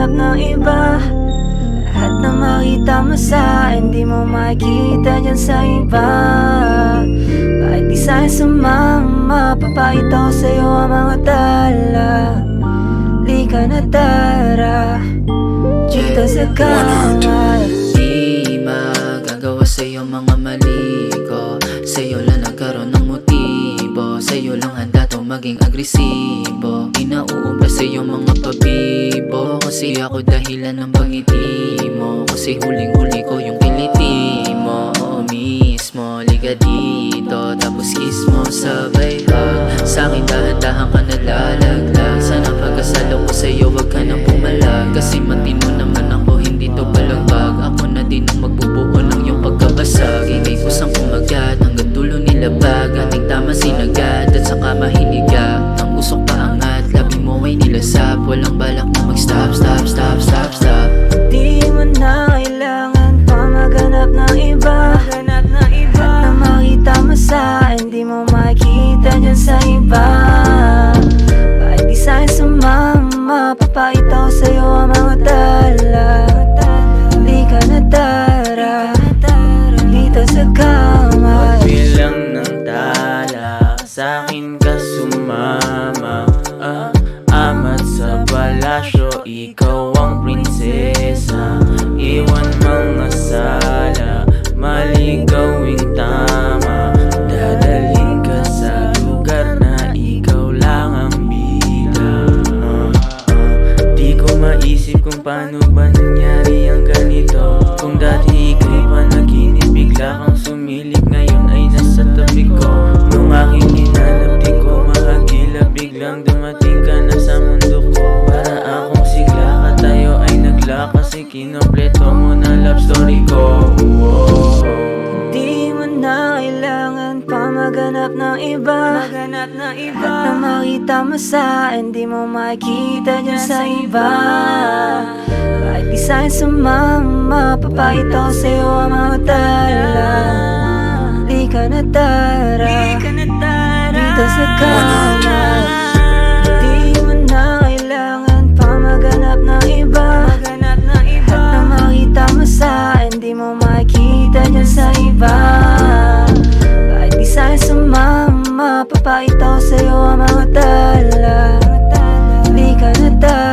maghanap ng iba. Lahat na makita mo sa akin, di mo makikita dyan sa iba. Kahit di sa'yo sumama, papakita ko sa'yo ang mga tala. Di ka na tara dito sa kamay. Di magagawa sa'yo mga mali ko. Sa'yo lang nagkaroon ng motibo. Sa'yo lang handa to maging agresibo. Di nauubra sa'yo mga pabibo. Kasi ako dahilan ng pangiti mo. Kasi huling-huli ko yung kiliti mo. Oo mismo, liga dito. Tapos kiss mo sabay hug. Sa'kin dahan-dahan ka nalalaglag. Sana pagkasalo ko sa'yo wag ka nang pumalag. Kasi matino naman ako, hindi to balagbag. Ako na din ang magbubuo ng iyong pagkabasag. Ika'y kusang kumagat hanggang dulo nilabag. Ating tama sinagad at saka mahiniga. Ang usok paangat, labi mo ay nilasap. Walang balak na mag-stop, stop, stop, stop, stop. Di mo na kailangan pa maghanap ng iba. Lahat na makita mo sa akin, di mo makikita dyan sa iba. Kahit di sa'yo sumama, papakita ko sa'yo ang mga tala. Di ka na tara dito sa kamay. Bilang ng tala, sa'kin ka sumama. Amat sa palasyo, ikaw ang prinsesa. Iwan mga sala, maligawing tama. Dadalhin ka sa lugar na ikaw lang ang bilang. Di ko maisip kung paano ba nangyari ang ganito. Kung dati ika'y panaginip, bigla kang sumilip, ngayon ay nasa tabi ko. Nung aking hinanap, di ko mahagilap, biglang dumating ka na sa mundo ko. Para akong sigla ka, tayo ay nagla, kasi kinompleto mo na love story ko. Di mo na kailangan pa maghanap ng iba. Lahat na makita mo sa akin, di mo makikita dyan sa iba. Kahit di sa'yo sumama, papakita ko sa'yo ang mga tala. Di ka na tara dito sa kamay. Di mo na kailangan pa maghanap ng iba. Lahat na makita mo sa akin, di mo makikita dyan sa iba. Kahit di sa'yo sumama, papakita ko sa'yo ang mga tala. Di ka na tara